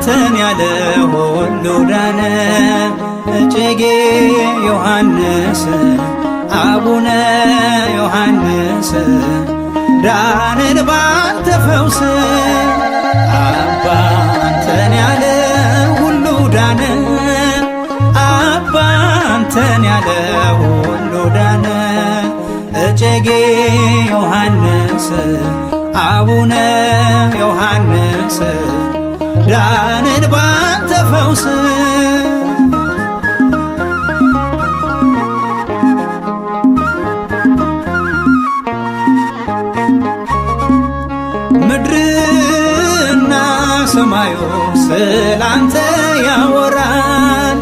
አንተን ያለ ሁሉ ዳነ። እጨጌ ዮሐንስ አቡነ ዮሐንስ ዳንን ባንተ ፈውስ። አባ አንተን ያለ ሁሉ ዳነ። አባ አንተን ያለ ሁሉ ዳነ። እጨጌ ዮሐንስ አቡነ ዮሐንስ ዳንን ባንተ ፈውስ። ምድርና ሰማዩ ስላንተ ያወራል።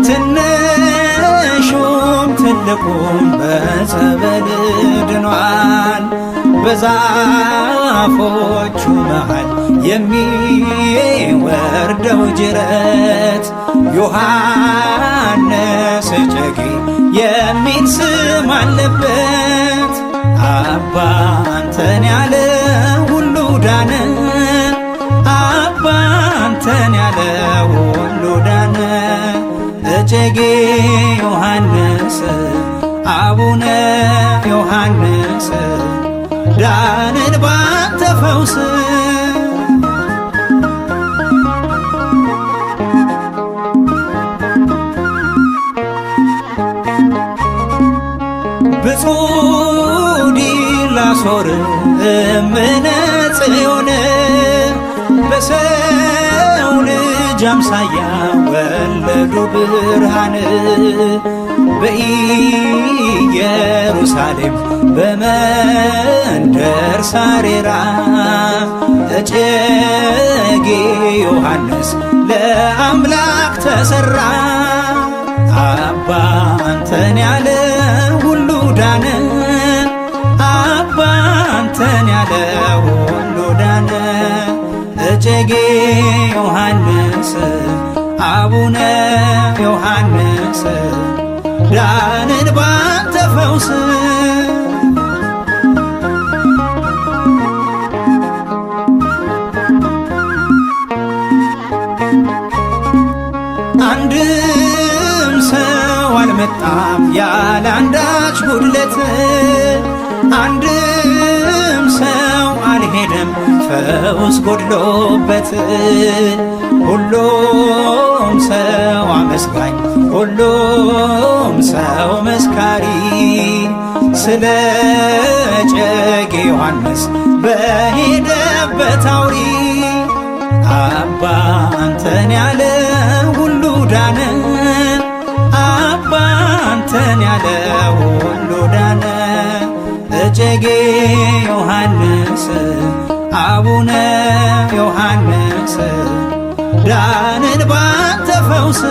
ትንሹም ትልቁም በጸበል ድኗል። በዛፎቹ መሃል የሚወርደው ጅረት ዮሐንስ እጨጌ የሚል ስም አለበት። አባ አንተን ያለ ሁሉ ዳነ። አባ አንተን ያለ ሁሉ ዳነ። እጨጌ ዮሐንስ አቡነ ዮሐንስ ዳንን ባንተ ፈውስ። ብፁዕ ዲላሶር እምነ ጽዮን በሰው ልጅ አምሳያ ወለዱ ብርሃን። በኢየሩሳሌም በመንደር ሳሬራ እጨጌ ዮሐንስ ለአምላክ ተሠራ። አባ አንተን ያለ ሁሉ ዳነ። አባ አንተን ያለ ሁሉ ዳነ። እጨጌ ዮሐንስ አቡነ ዮሐንስ ዳንን ባንተ ፈውስ። አንድም ሰው አልመጣም ያለ አንዳች ጉድለት። አንድም ሰው አልሄደም ፈውስ ጎድሎበት። ሁሉም ሰው አመስጋኝ ሁሉም ሰው መስካሪ ስለ እጨጌ ዮሐንስ በሄደበት አውሪ። አባ አንተን ያለ ሁሉ ዳነ። አባ አንተን ያለ ሁሉ ዳነ። እጨጌ ዮሐንስ አቡነ ዮሐንስ ዳንን ባንተ ፈውስ።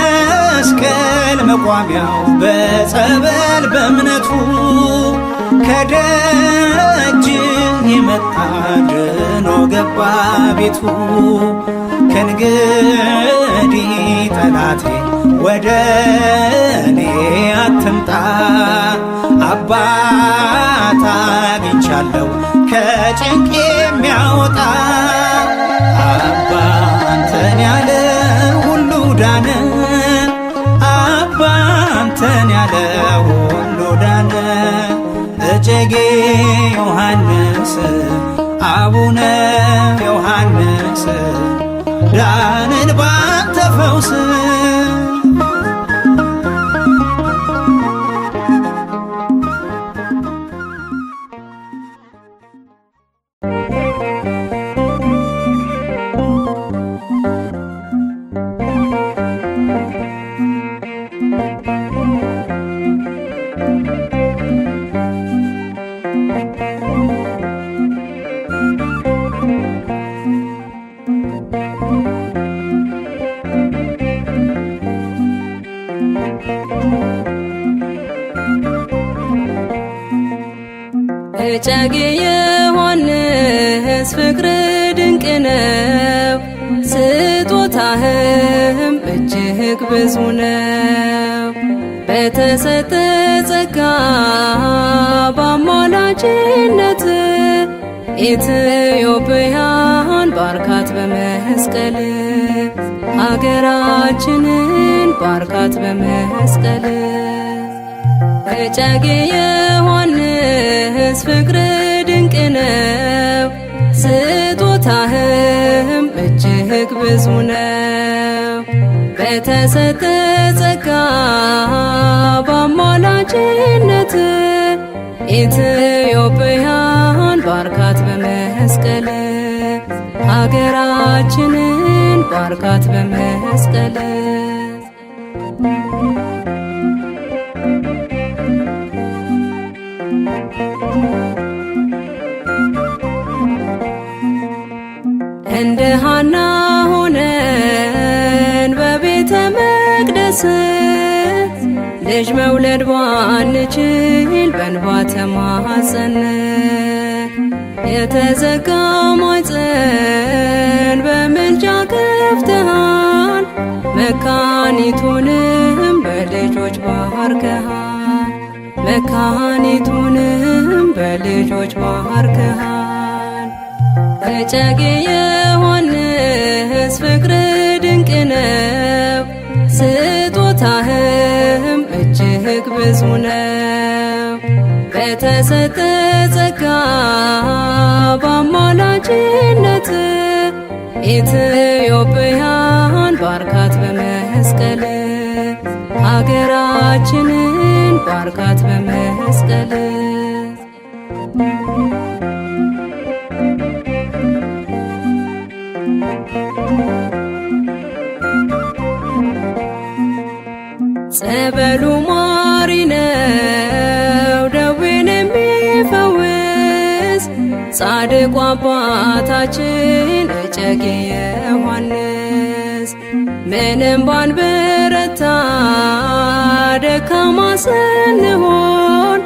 በመስቀል መቋሚያው በጸበል በእምነቱ ከደጅህ የመጣ ድኖ ገባ ቤቱ። ከእንግዲህ ጠላቴ ወደ እኔ አትምጣ። አባት አግኝቻለሁ ከጭንቅ የሚያወጣ። አባ አንተን ያለ ሁሉ ዳነ። አባ አንተን ያለ ሁሉ ዳነ። እጨጌ ዮሐንስ አቡነ ዮሐንስ ዳንን ባንተ ፈውስ። እጨጌ ዮሐንስ ፍቅር ድንቅ ነው፣ ስጦታህም እጅግ ብዙ ነው። በተሰጠ ጸጋ በአማላጅነት ኢትዮጵያን ባርካት በመስቀል ሀገራችንን ባርካት በመስቀል እጨጌ ዮሐንስ ፍቅር ድንቅ ነው ስጦታህም እጅግ ብዙ ነው። በተሰጠ ጸጋ በአማላጅነት ኢትዮጵያን ባርካት በመስቀል ሀገራችንን ባርካት በመስቀል እንደ ሐና ሆነን በቤተ መቅደስ ልጅ መውለድ ባንችል በእንባ ተማጸን። የተዘጋ ማኅፀን በምልጃ ከፍተሃል፣ መካኒቱንም በልጆች ባርከሃል፣ መካኒቱንም በልጆች ባርከሃል። እጨጌ ዮሐንስ ፍቅር ድንቅ ነው ስጦታህም እጅግ ብዙ ነው። በተሰጠ ጸጋ በአማላጅነት ኢትዮጵያን ባርካት በመስቀል ሀገራችንን ባርካት በመስቀል ጸበሉ ማሪ ነው ደዌን የሚፈውስ ጻድቁ አባታችን እጨጌ ዮሐንስ ምንም ባንበረታ ደካማ ስንሆን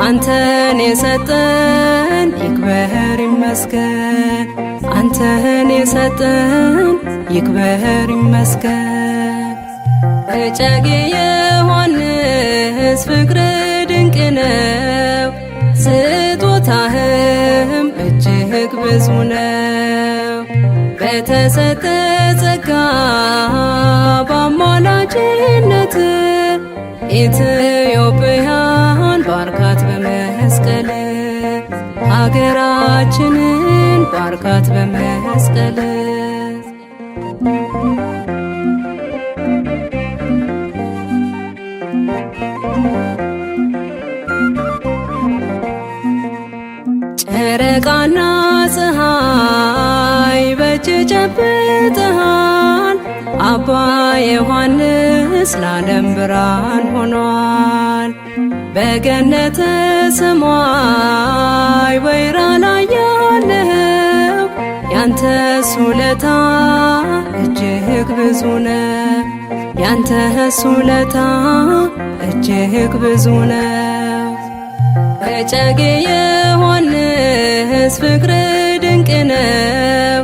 አንተን የሰጠን ይክበር ይመስገን፣ አንተን የሰጠን ይክበር ይመስገን። እጨጌ ዮሐንስ ፍቅር ድንቅ ነው ስጦታህም እጅግ ብዙ ነው። በተሰጠ ጸጋ በአማላጅነት ኢትዮጵያን ባርካት በመስቀል ሀገራችንን ባርካት በመስቀል ጨረቃና ፀሐይ በእጅ ጨብጠሃል፣ አባ ዮሐንስ ለዓለም ብርሃን ሆኗል። በገነተ ሰማይ ወይራ ላይ ያለኸው ያንተስ ውለታ እጅግ ብዙ ነው፣ ያንተስ ውለታ እጅግ ብዙ ነው። እጨጌ ዮሐንስ ፍቅር ድንቅ ነው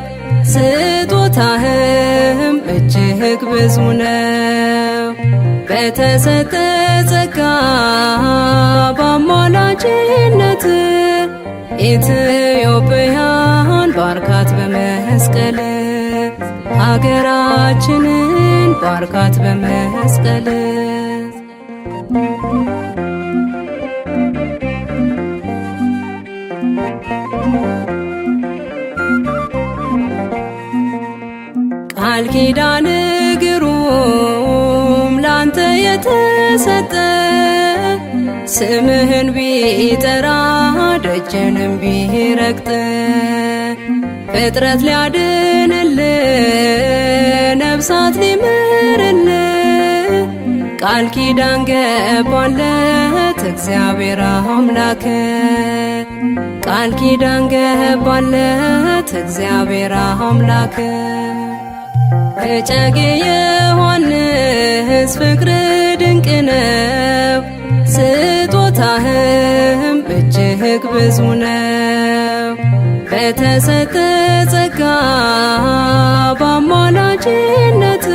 ስጦታህም እጅግ ብዙ ነው። በተሰጠ ጸጋ በአማላጅነት ኢትዮጵያን ባርካት በመስቀል ሀገራችንን ባርካት በመስቀል ቃል ኪዳን ግሩም ላንተ የተሰጠ ስምህን ቢጠራ ደጅንም ቢረግጥ ፍጥረት ሊያድንል ነፍሳት ሊምርል ቃል ኪዳን ገባለት እግዚአብሔር አምላክ ቃል ኪዳን ገባለት እግዚአብሔር አምላክ እጨጌ ዮሐንስ ፍቅር ድንቅ ነው ስጦታህም እጅግ ብዙ ነው። በተሰጠ ጸጋ በአማላጅነት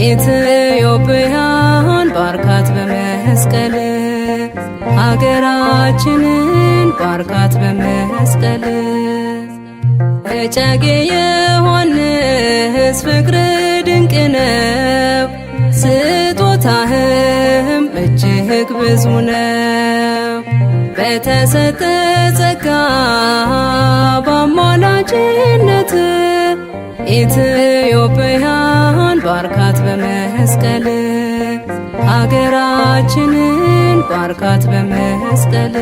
ኢትዮጵያን ባርካት በመስቀል ሀገራችንን ባርካት በመስቀል እጨጌ ዮሐንስ ፍቅር ድንቅ ነው ስጦታህም እጅግ ብዙ ነው። በተሰጠ ጸጋ በአማላጅነት ኢትዮጵያን ባርካት በመስቀል ሀገራችንን ባርካት በመስቀል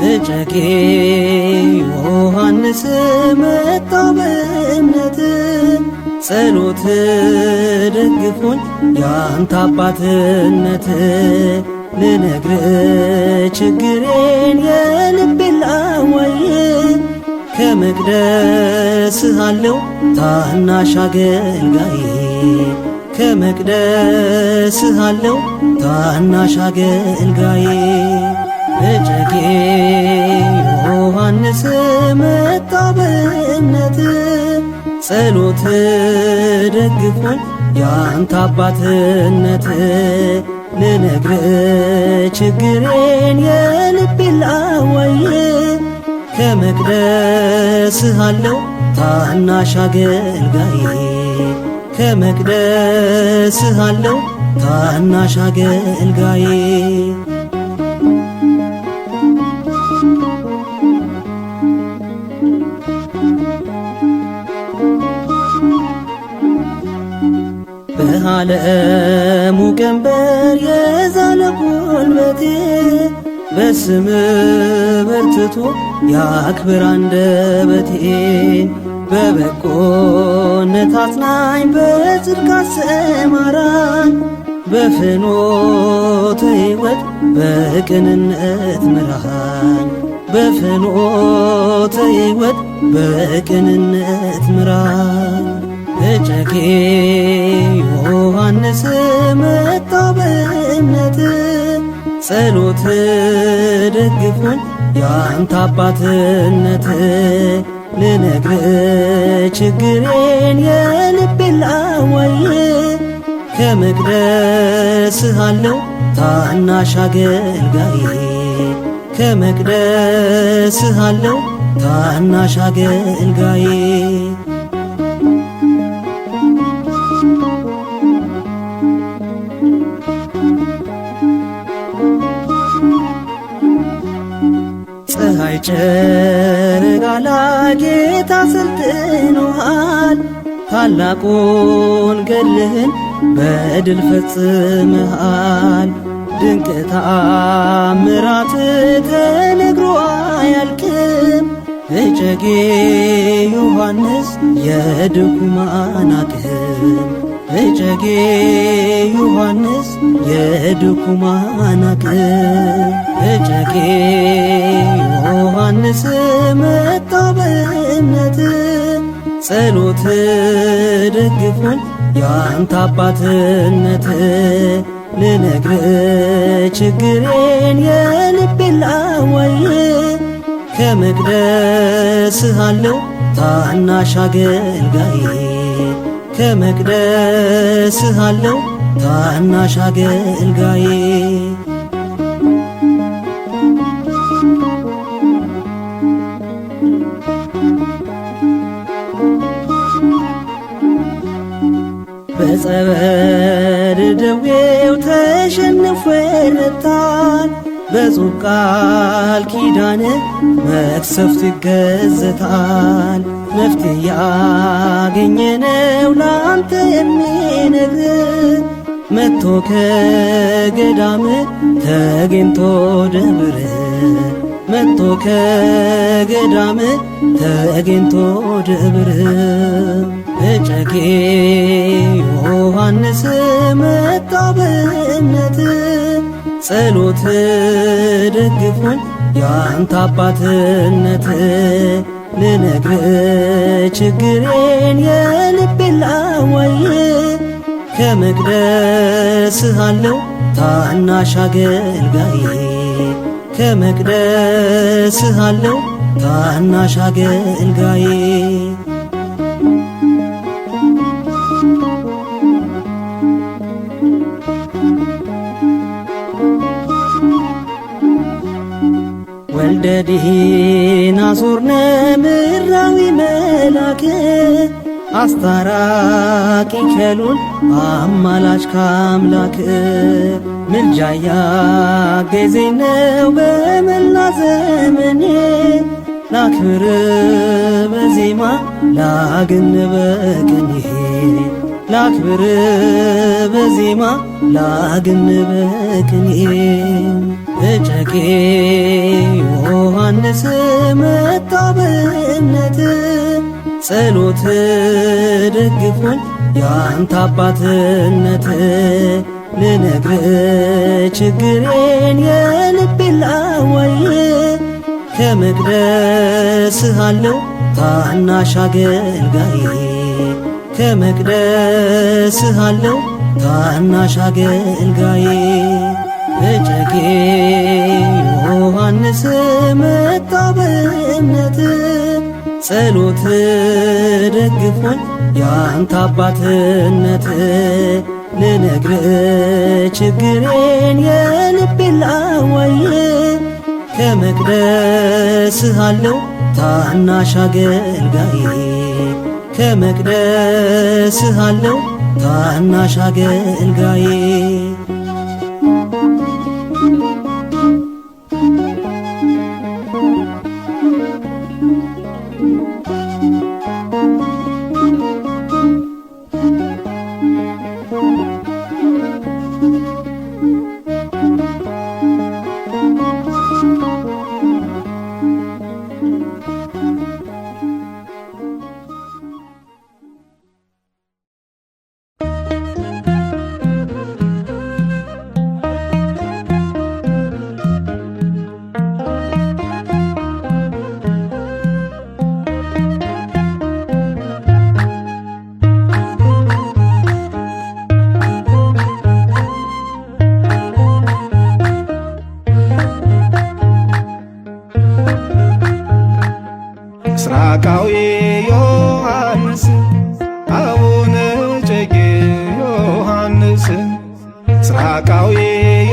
እጨጌ ዮሐንስ መጣ በእምነት ጸሎት ደግፎኝ ያንተ አባትነት ልነግር ችግሬን የልቤን ላዋይ ከመቅደስ አለው ታናሽ አገልጋይ ከመቅደስ አለው ታናሽ አገልጋይ እጨጌ ዮሐንስ መጣ በእምነት ጸሎት ደግፎኝ ያንተ አባትነት ልነግር ችግሬን የልቤን ላዋይ ከመቅደስ አለው ታናሽ አገልጋይ ከመቅደስ አለው ታናሽ አገልጋይ በዓለሙ ቀንበር የዛለ ጉልበቴ በስም በርትቶ ያክብር አንደበቴ በበጎነት አጽናኝ በጽድቅ አሰማራኝ በፍኖተ ሕይወት በቅንነት ምራኝ በፍኖተ ሕይወት በቅንነት ምራኝ እጨጌ ዮሐንስ መጣ በእምነት ጸሎት ደግፎኝ ያንተ አባትነት ልነግር ችግሬን የልቤን ላዋይ ከመቅደስ አለው ታናሽ አገልጋይ ከመቅደስ አለው ታናሽ አገልጋይ ፀሐይ ጨረቃ ጌታ ሰልጥኖሃል ታላቁን ገድልህን በድል ፈጽመሃል ድንቅ ተአምራት ተነግሮ አያልቅም እጨጌ ዮሐንስ የድኩማን አቅም እጨጌ ዮሐንስ የድኩማን አቅም እጨጌ ዮሐንስ መጣ በእምነት ጸሎት ደግፎኝ ያንተ አባትነት ልነግር ችግሬን የልቤን ላዋይ ከመቅደስ አለው ታናሽ አገልጋይ ከመቅደስ አለው ታናሽ አገልጋይ በጸበል ደዌው ተሸንፎ ይረታል በጽሑፍ ቃል ኪዳን መቅሰፍት ይገዘታል። መፍትሄ ያገኘነው ላንተ የሚነግር መጥቶ ከገዳም ተገኝቶ ደብር መጥቶ ከገዳም ተገኝቶ ደብር እጨጌ ዮሐንስ መጣ በእምነት ጸሎት ደግፎኝ ያንተ አባትነት ልነግር ችግሬን የልቤን ላዋይ ከመቅደስህ አለው ታናሽ አገልጋዬ ከመቅደስህ አለው ታናሽ አገልጋዬ ወልደ ዲናሶር ምድራዊ መልአክ አስታራቂ ከሉል አማላች ካምላክ ምልጃ ያገዘኝ ነው በመላ ዘመኔ ላክብር በዜማ ላግን በቅኔ ላክብር በዜማ ላግን በቅኔ እጨጌ ዮሐንስ መጣ በእምነት ጸሎት ደግፎኝ ያንተ አባትነት ልነግር ችግሬን የልቤን ላዋይ ከመቅደስህ አለው ታናሽ አገልጋዬ ከመቅደስህ አለው ታናሽ አገልጋዬ እጨጌ ዮሐንስ መጣ በእምነት ጸሎት ደግፎኝ ያንተ አባትነት ልነግር ችግሬን የልቤን ላዋይ ከመቅደስህ አለው ታናሽ አገልጋዬ ከመቅደስህ አለው ታናሽ አገልጋዬ ምስራቃዊ ዮሐንስ አቡነ እጨጌ ዮሐንስ ምስራቃዊ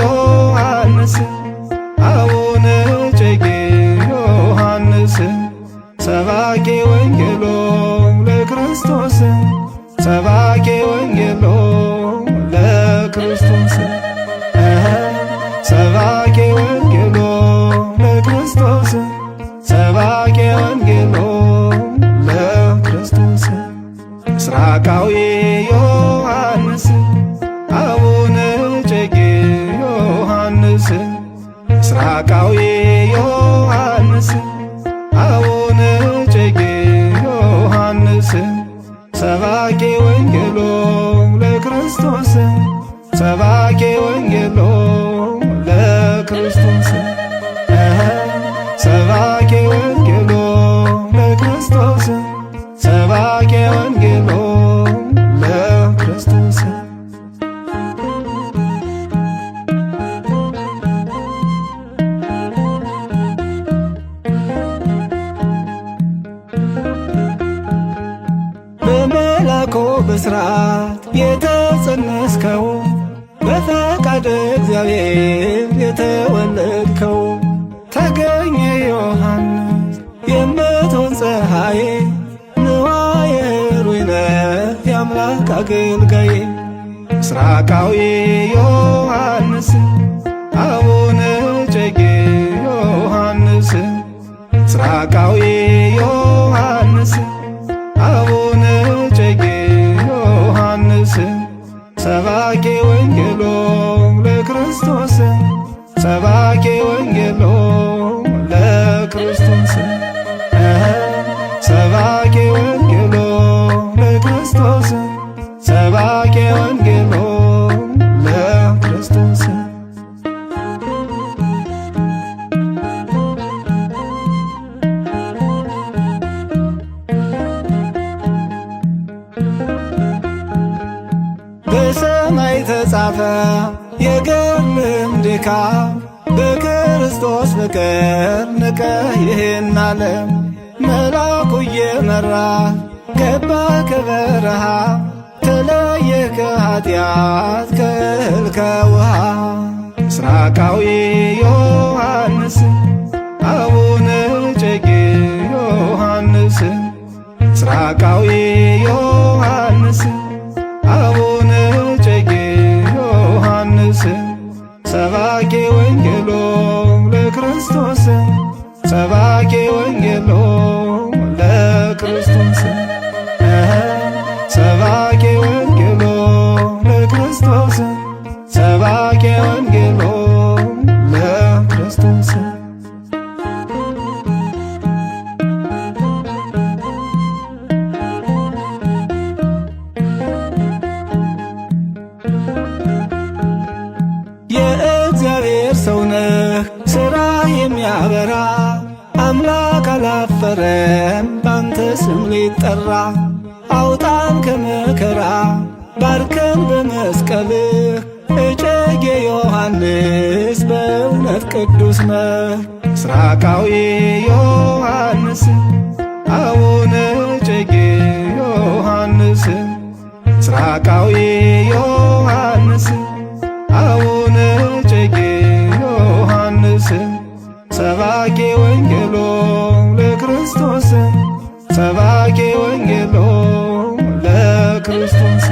ዮሐንስ አቡነ እጨጌ ዮሐንስ ሰባኬ ወንጌሎ ለክርስቶስ ሰባኬ ወንጌሎ ለክርስቶስ ሰባኬ ወንጌሎ ለክርስቶስ ሰባኬ ወንጌሎ ለክርስቶስ ምስራቃዊ ዮሐንስ አቡነ እጨጌ ዮሐንስ ምስራቃዊ ዮሐንስ አቡነ እጨጌ ዮሐንስ ሰባኬ ወንጌሎ ለክርስቶስ ሰባኬ ወንጌሎ ለክርስቶስ ሰባኬ ወንጌሎ ለክርስቶስ ሰባኬ ወንጌሎ ለክርስቶስ በመላኩ ብስራት የተጸነስከው በፈቃደ እግዚአብሔር የተወለድከው ተገኘ ዮሐንስ የምትሆን ፀሐዬ ንዋየ ሩይነ የአምላክ አገልጋዬ ምስራቃዊ ዮሐንስ አቡነ እጨጌ ምስራቃዊ ዮሐንስ አቡነ እጨጌ ዮሐንስ ሰባኬ ወንጌሎ ለክርስቶስ ሰባኬ ወንጌሎ ለክርስቶስ ሰባኬ ወንጌሎ ለክርስቶስ ሰባኬ ወንጌሎ ለክርስቶስ በሰማይ ተጻፈ የገድልም ድካም በክርስቶስ ፍቅር ንቀህ ይህን ዓለም መልአኩ እየመራ ገባ ከበረሃ ተለየህ ከኃጢአት ከእህል ከውሃ ምስራቃዊ ዮሐንስ አቡነ እጨጌ ዮሐንስ ምስራቃዊ ዮሐንስ አቡነ እጨጌ ዮሐንስ ሰባኬ ወንጌሎ ለክርስቶስ ሰባኬ ወንጌሎ ለክርስቶስ ሰባኬ ወንጌሎ ለክርስቶስ ሰባኬ ወንጌሎ ለክርስቶስ የእግዚአብሔር ሰው ነህ ሥራ የሚያበራ አምላክ አላፈረም ባንተ ስም ሊጠራ አውጣን ከመከራ ባርከን በመስቀልህ እጨጌ ዮሐንስ በእውነት ቅዱስ ነህ ምስራቃዊ ዮሐንስ አቡነ እጨጌ ዮሐንስ ምስራቃዊ ዮሐንስ አቡነ እጨጌ ዮሐንስ ሰባኬ ወንጌሎ ለክርስቶስ ሰባኬ ወንጌሎ ለክርስቶስ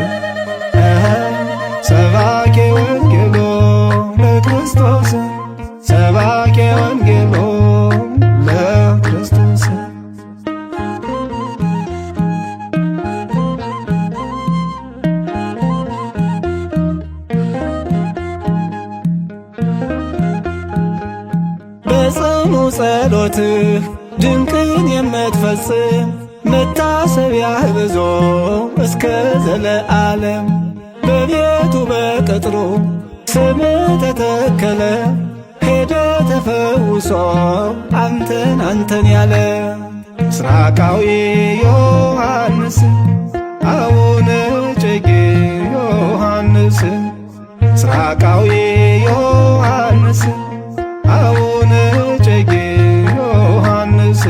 ሰባኬ ወንጌሎ ለክርስቶስ ሰባኬ ወንጌሎ ለክርስቶስ በጽኑ ጸሎትህ ድንቅን የምትፈጽም መታሰቢያህ ብዙ እስከ ዘለዓለም በቤቱ በቅጥሩ ስምህ ተተከለ ሄደ ተፈውሶ አንተን ያለ ምስራቃዊ ዮሐንስ አቡነ እጨጌ ዮሐንስ ምስራቃዊ ዮሐንስ አቡነ እጨጌ ዮሐንስ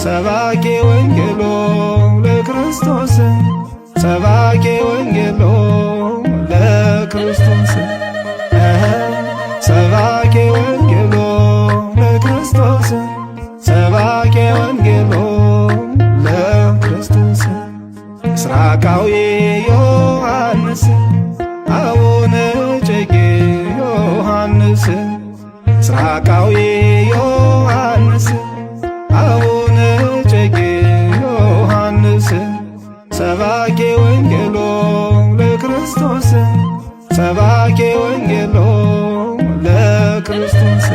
ሰባኬ ወንጌሎ ለክርስቶስ ሰባኬ ወንጌሎ ለክርስቶስ ሰባኬ ወንጌሎ ለክርስቶስ ሰባኬ ወንጌሎ ለክርስቶስ ምስራቃዊ ዮሐንስ አቡነ እጨጌ ዮሐንስ ምስራቃዊ ዮሐንስ አቡነ እጨጌ ዮሐንስ ሰባኬ ወንጌሎ ለክርስቶስ ሰባኬ ወንጌሎ ለክርስቶስ